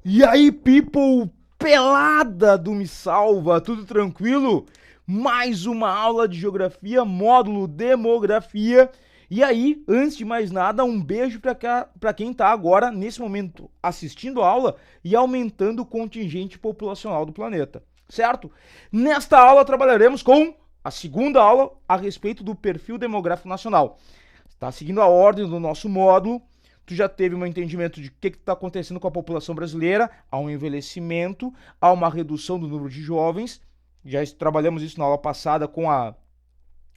E aí, people, pelada do Me Salva, tudo tranquilo? Mais uma aula de geografia, módulo demografia. E aí, antes de mais nada, um beijo para quem está agora, nesse momento, assistindo a aula e aumentando o contingente populacional do planeta, certo? Nesta aula trabalharemos com a segunda aula a respeito do perfil demográfico nacional. Está seguindo a ordem do nosso módulo. Tu já teve um entendimento de o que está acontecendo com a população brasileira, há um envelhecimento, há uma redução do número de jovens. Já trabalhamos isso na aula passada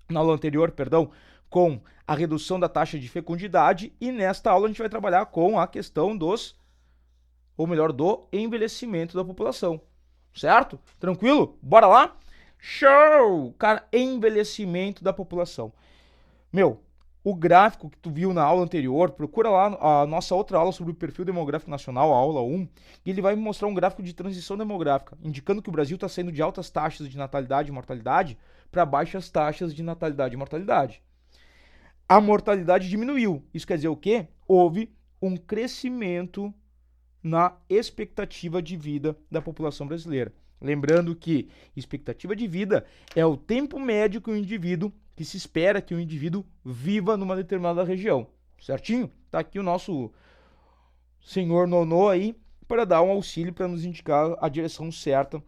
na aula anterior, perdão, com a redução da taxa de fecundidade e nesta aula a gente vai trabalhar com a questão ou melhor, do envelhecimento da população. Certo? Tranquilo? Bora lá? Show! Cara, envelhecimento da população. Meu, o gráfico que tu viu na aula anterior, procura lá a nossa outra aula sobre o perfil demográfico nacional, a aula 1, e ele vai mostrar um gráfico de transição demográfica, indicando que o Brasil está saindo de altas taxas de natalidade e mortalidade para baixas taxas de natalidade e mortalidade. A mortalidade diminuiu. Isso quer dizer o quê? Houve um crescimento na expectativa de vida da população brasileira. Lembrando que expectativa de vida é o tempo médio que se espera que o indivíduo viva numa determinada região. Certinho? Tá aqui o nosso senhor Nonô aí para dar um auxílio para nos indicar a direção certa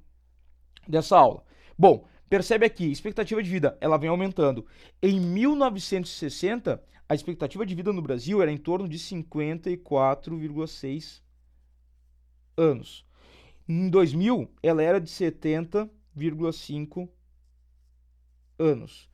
dessa aula. Bom, percebe aqui, expectativa de vida, ela vem aumentando. Em 1960, a expectativa de vida no Brasil era em torno de 54,6 anos. Em 2000, ela era de 70,5 anos.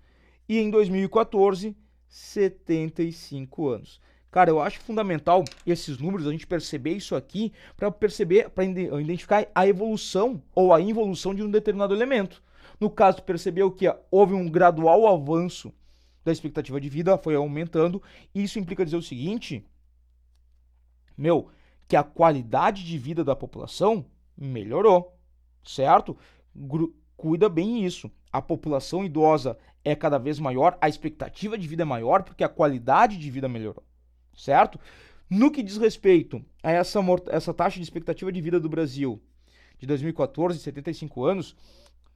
E em 2014, 75 anos. Cara, eu acho fundamental esses números, a gente perceber isso aqui, para perceber, para identificar a evolução ou a involução de um determinado elemento. No caso, percebeu que houve um gradual avanço da expectativa de vida, foi aumentando. Isso implica dizer o seguinte, meu, que a qualidade de vida da população melhorou, certo? Cuida bem isso. A população idosa é cada vez maior, a expectativa de vida é maior porque a qualidade de vida melhorou, certo? No que diz respeito a essa taxa de expectativa de vida do Brasil de 2014, 75 anos,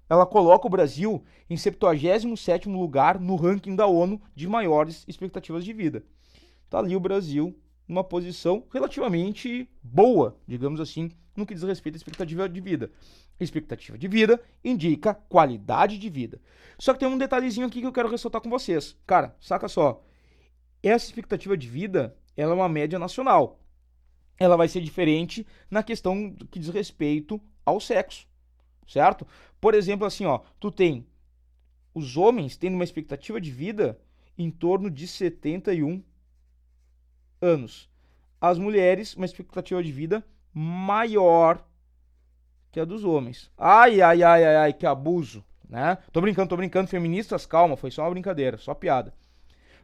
ela coloca o Brasil em 77º lugar no ranking da ONU de maiores expectativas de vida. Tá ali o Brasil numa posição relativamente boa, digamos assim, no que diz respeito à expectativa de vida. Expectativa de vida indica qualidade de vida. Só que tem um detalhezinho aqui que eu quero ressaltar com vocês. Cara, saca só. Essa expectativa de vida, ela é uma média nacional. Ela vai ser diferente na questão que diz respeito ao sexo, certo? Por exemplo, assim, ó, tu tem os homens tendo uma expectativa de vida em torno de 71 anos. As mulheres, uma expectativa de vida maior que a dos homens. Ai, ai, ai, ai, ai, que abuso, né? Tô brincando, feministas, calma, foi só uma brincadeira, só piada.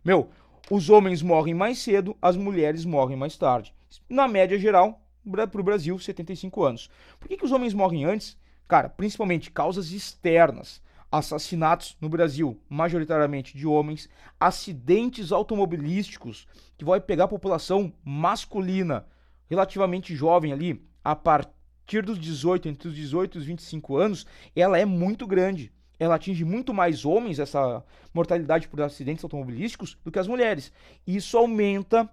Meu, os homens morrem mais cedo, as mulheres morrem mais tarde. Na média geral, pro Brasil, 75 anos. Por que os homens morrem antes? Cara, principalmente causas externas. Assassinatos no Brasil, majoritariamente de homens, acidentes automobilísticos, que vai pegar a população masculina relativamente jovem ali, a partir dos 18, entre os 18 e os 25 anos, ela é muito grande. Ela atinge muito mais homens, essa mortalidade por acidentes automobilísticos, do que as mulheres. Isso aumenta,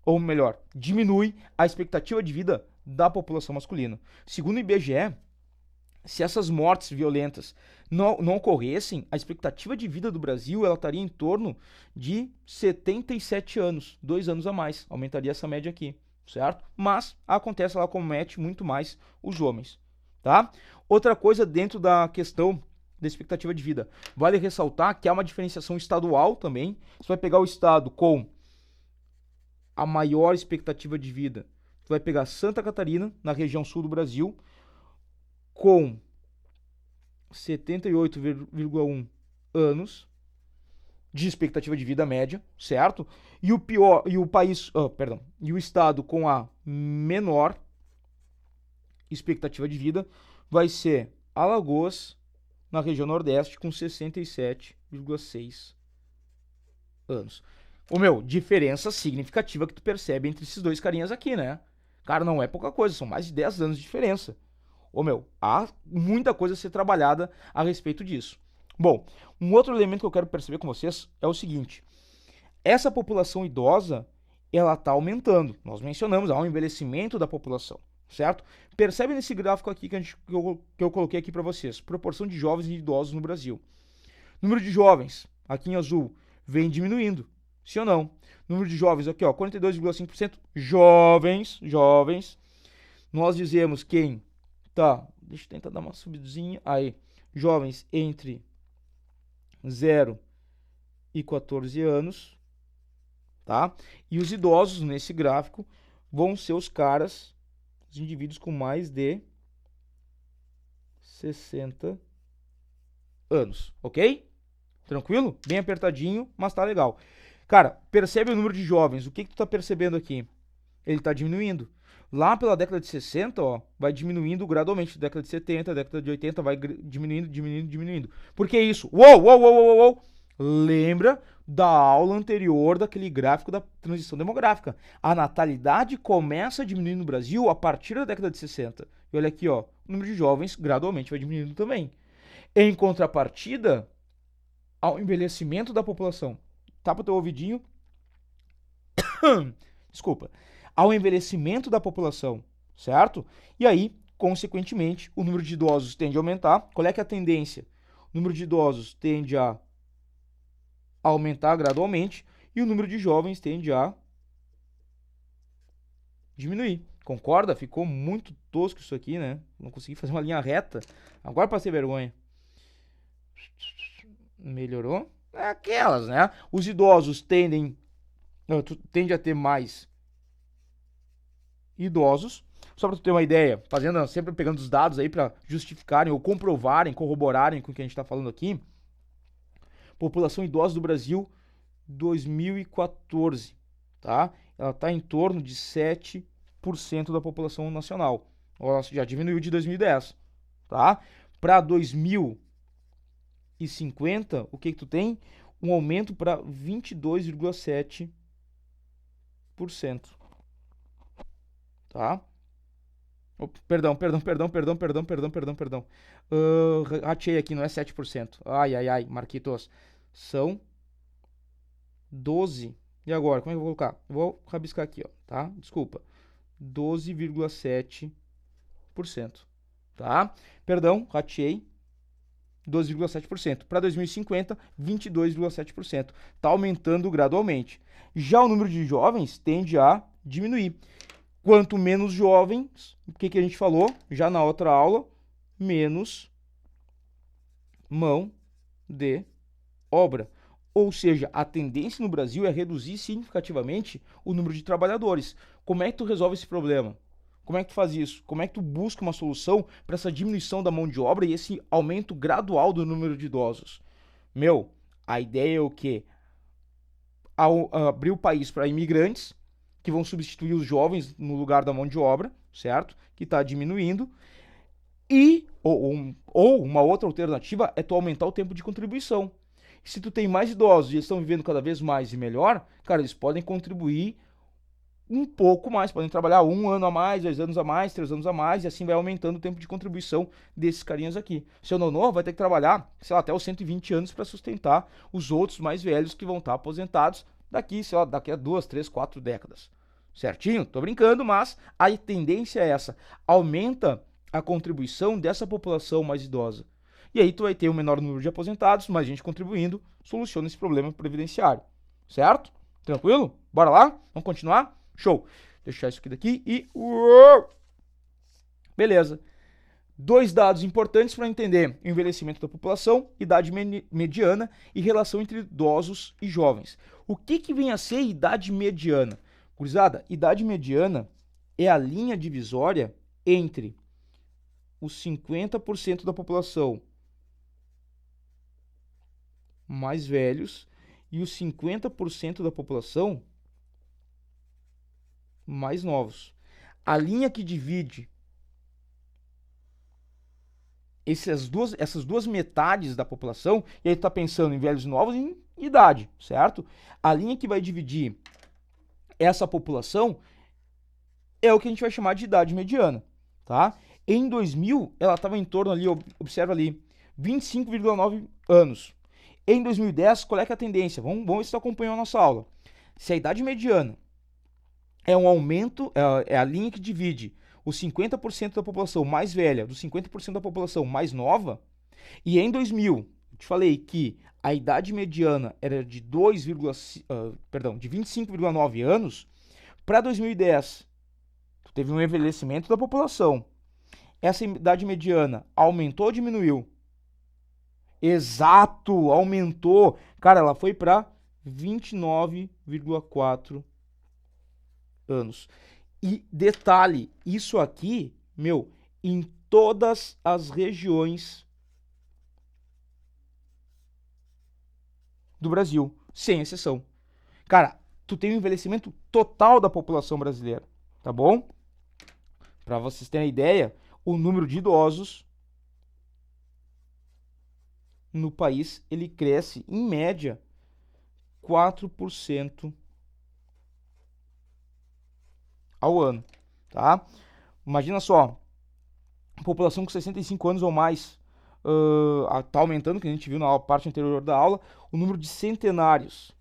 ou melhor, diminui a expectativa de vida da população masculina. Segundo o IBGE, se essas mortes violentas não ocorressem, a expectativa de vida do Brasil ela estaria em torno de 77 anos, 2 anos a mais. Aumentaria essa média aqui, certo? Mas acontece, ela comete muito mais os homens, tá? Outra coisa dentro da questão da expectativa de vida, vale ressaltar que há uma diferenciação estadual também. Você vai pegar o estado com a maior expectativa de vida, você vai pegar Santa Catarina, na região sul do Brasil, com 78,1 anos de expectativa de vida média, certo? E o estado com a menor expectativa de vida vai ser Alagoas, na região Nordeste, com 67,6 anos. Diferença significativa que tu percebe entre esses dois carinhas aqui, né? Cara, não é pouca coisa, são mais de 10 anos de diferença. Ô meu, há muita coisa a ser trabalhada a respeito disso. Bom, um outro elemento que eu quero perceber com vocês é o seguinte: essa população idosa, ela está aumentando. Nós mencionamos, há um envelhecimento da população, certo? Percebe nesse gráfico aqui que eu coloquei aqui para vocês, proporção de jovens e idosos no Brasil. Número de jovens, aqui em azul, vem diminuindo, sim ou não? Número de jovens aqui, ó, 42,5%, jovens. Nós dizemos quem tá, deixa eu tentar dar uma subidinha, aí, jovens entre 0 e 14 anos, tá? E os idosos nesse gráfico vão ser os caras, os indivíduos com mais de 60 anos, ok? Tranquilo? Bem apertadinho, mas tá legal. Cara, percebe o número de jovens, o que tu tá percebendo aqui? Ele tá diminuindo. Lá pela década de 60, ó, vai diminuindo gradualmente. Década de 70, década de 80, vai diminuindo. Por que isso? Uou! Lembra da aula anterior daquele gráfico da transição demográfica. A natalidade começa a diminuir no Brasil a partir da década de 60. E olha aqui, ó, o número de jovens gradualmente vai diminuindo também. Em contrapartida ao envelhecimento da população. Tapa o teu ouvidinho. Desculpa. Ao envelhecimento da população, certo? E aí, consequentemente, o número de idosos tende a aumentar. Qual é que é a tendência? O número de idosos tende a aumentar gradualmente e o número de jovens tende a diminuir. Concorda? Ficou muito tosco isso aqui, né? Não consegui fazer uma linha reta. Agora passei vergonha. Melhorou? É aquelas, né? Os idosos tendem a ter mais idosos. Só para tu ter uma ideia, sempre pegando os dados aí para justificarem ou comprovarem, corroborarem com o que a gente está falando aqui. População idosa do Brasil 2014, tá? Ela está em torno de 7% da população nacional. Ela já diminuiu de 2010, tá? Para 2050, o que tu tem? Um aumento para 22,7%. Tá? Perdão. Ratei aqui, não é 7%. Ai, Marquitos. São 12. E agora, como é que eu vou colocar? Eu vou rabiscar aqui, ó, tá? Desculpa. 12,7%. Tá? Perdão, ratei. 12,7%. Para 2050, 22,7%. Tá aumentando gradualmente. Já o número de jovens tende a diminuir. Quanto menos jovens, o que a gente falou já na outra aula? Menos mão de obra. Ou seja, a tendência no Brasil é reduzir significativamente o número de trabalhadores. Como é que tu resolve esse problema? Como é que tu faz isso? Como é que tu busca uma solução para essa diminuição da mão de obra e esse aumento gradual do número de idosos? A ideia é o quê? Abrir o país para imigrantes, que vão substituir os jovens no lugar da mão de obra, certo? Que está diminuindo. Ou uma outra alternativa é tu aumentar o tempo de contribuição. Se tu tem mais idosos e eles estão vivendo cada vez mais e melhor, cara, eles podem contribuir um pouco mais, podem trabalhar 1 ano a mais, 2 anos a mais, 3 anos a mais, e assim vai aumentando o tempo de contribuição desses carinhas aqui. Seu nonô vai ter que trabalhar, sei lá, até os 120 anos para sustentar os outros mais velhos que vão estar aposentados daqui a 2, 3, 4 décadas. Certinho? Tô brincando, mas a tendência é essa. Aumenta a contribuição dessa população mais idosa. E aí tu vai ter um menor número de aposentados, mais gente contribuindo, soluciona esse problema previdenciário. Certo? Tranquilo? Bora lá? Vamos continuar? Show! Deixar isso aqui daqui e... Beleza. 2 dados importantes para entender o envelhecimento da população, idade mediana e relação entre idosos e jovens. O que vem a ser idade mediana? Gurizada, idade mediana é a linha divisória entre os 50% da população mais velhos e os 50% da população mais novos. A linha que divide essas duas metades da população, e aí tu tá pensando em velhos e novos e em idade, certo? A linha que vai dividir essa população é o que a gente vai chamar de idade mediana, tá? Em 2000, ela estava em torno ali, observa ali, 25,9 anos. Em 2010, qual é que é a tendência? Vamos ver se você acompanhou a nossa aula. Se a idade mediana é um aumento, é a linha que divide os 50% da população mais velha dos 50% da população mais nova, e em 2000, eu te falei que a idade mediana era de 25,9 anos, para 2010, teve um envelhecimento da população. Essa idade mediana aumentou ou diminuiu? Exato, aumentou. Cara, ela foi para 29,4 anos. E detalhe, isso aqui, meu, em todas as regiões do Brasil, sem exceção. Cara, tu tem um envelhecimento total da população brasileira, tá bom? Para vocês terem ideia, o número de idosos no país, ele cresce em média 4% ao ano, tá? Imagina só, população com 65 anos ou mais, tá aumentando, que a gente viu na parte anterior da aula, o número de centenários.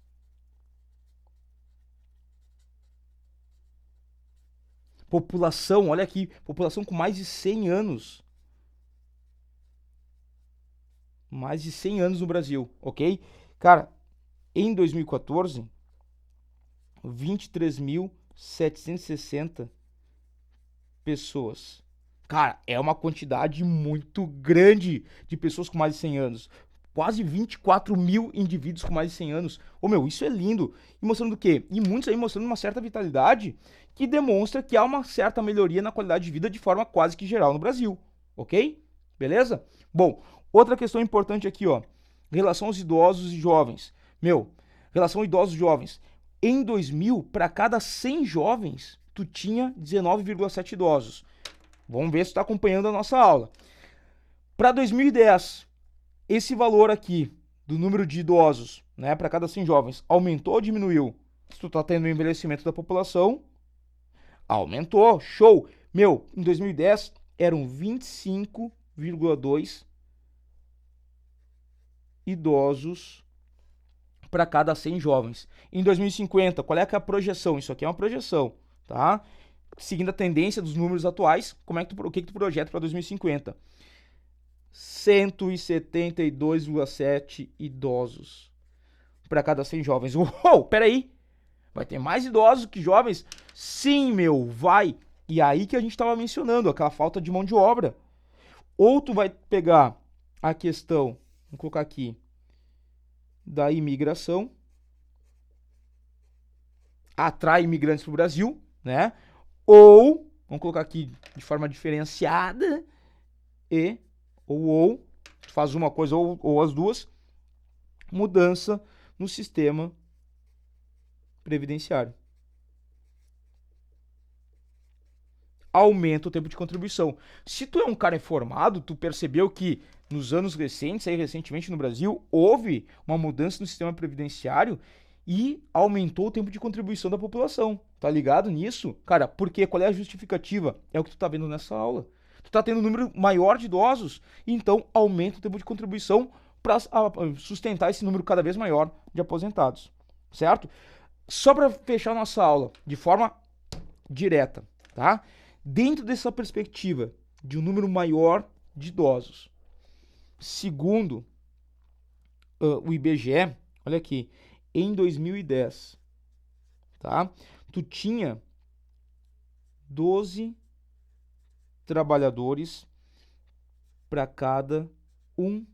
População, olha aqui, população com mais de 100 anos. Mais de 100 anos no Brasil, ok? Cara, em 2014, 23.760 pessoas. Cara, é uma quantidade muito grande de pessoas com mais de 100 anos. Quase 24 mil indivíduos com mais de 100 anos. Ô meu, isso é lindo. E mostrando o quê? E muitos aí mostrando uma certa vitalidade que demonstra que há uma certa melhoria na qualidade de vida de forma quase que geral no Brasil. Ok? Beleza? Bom, outra questão importante aqui, ó. Em relação aos idosos e jovens. Meu, relação idosos e jovens. Em 2000, para cada 100 jovens, tu tinha 19,7 idosos. Vamos ver se tu está acompanhando a nossa aula. Para 2010, esse valor aqui do número de idosos, né, para cada 100 jovens, aumentou ou diminuiu? Se tu está tendo um envelhecimento da população, aumentou, show. Meu, em 2010 eram 25,2 idosos para cada 100 jovens. Em 2050, qual é a projeção? Isso aqui é uma projeção, tá? Seguindo a tendência dos números atuais, o que tu projeta para 2050? 172,7 idosos para cada 100 jovens. Uou, peraí! Vai ter mais idosos que jovens? Sim, meu, vai! E aí que a gente estava mencionando, aquela falta de mão de obra. Ou tu vai pegar a questão, vamos colocar aqui, da imigração, atrai imigrantes para o Brasil, né? Ou, vamos colocar aqui de forma diferenciada, ou faz uma coisa ou as duas, mudança no sistema previdenciário. Aumenta o tempo de contribuição. Se tu é um cara informado, tu percebeu que nos anos recentes, aí recentemente no Brasil, houve uma mudança no sistema previdenciário e aumentou o tempo de contribuição da população. Tá ligado nisso? Cara, porque qual é a justificativa? É o que tu tá vendo nessa aula. Tu tá tendo um número maior de idosos, então aumenta o tempo de contribuição para sustentar esse número cada vez maior de aposentados. Certo? Só para fechar nossa aula de forma direta, tá? Dentro dessa perspectiva de um número maior de idosos, segundo o IBGE, olha aqui, em 2010, tá? Tu tinha 12 trabalhadores para cada um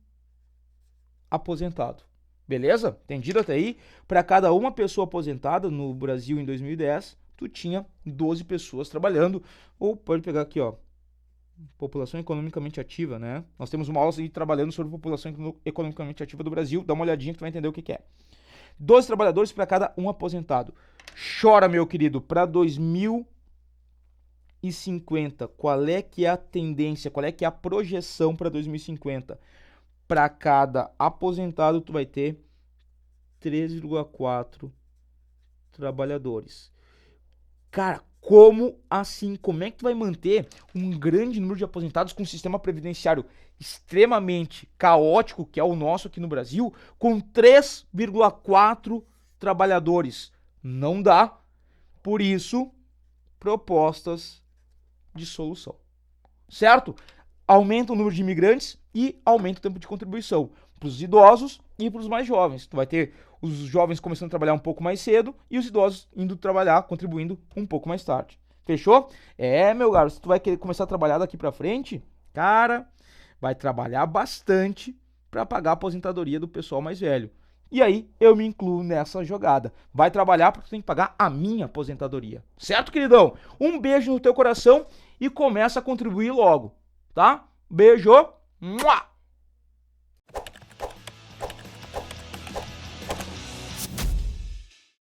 aposentado. Beleza? Entendido até aí? Para cada uma pessoa aposentada no Brasil em 2010, tu tinha 12 pessoas trabalhando. Ou pode pegar aqui, ó, população economicamente ativa, né? Nós temos uma aula aí trabalhando sobre população economicamente ativa do Brasil. Dá uma olhadinha que tu vai entender o que é. 12 trabalhadores para cada um aposentado. Chora, meu querido, para 2050, qual é que é a tendência, qual é que é a projeção para 2050? Para cada aposentado, tu vai ter 3,4 trabalhadores. Cara, Como assim? Como é que tu vai manter um grande número de aposentados com um sistema previdenciário extremamente caótico, que é o nosso aqui no Brasil, com 3,4 trabalhadores? Não dá. Por isso, propostas de solução. Certo? Aumenta o número de imigrantes e aumenta o tempo de contribuição para os idosos e para os mais jovens. Tu vai ter os jovens começando a trabalhar um pouco mais cedo e os idosos indo trabalhar, contribuindo um pouco mais tarde. Fechou? Meu garoto, se tu vai querer começar a trabalhar daqui para frente, cara, vai trabalhar bastante para pagar a aposentadoria do pessoal mais velho. E aí eu me incluo nessa jogada. Vai trabalhar porque tu tem que pagar a minha aposentadoria. Certo, queridão? Um beijo no teu coração e começa a contribuir logo, tá? Beijo! Mua!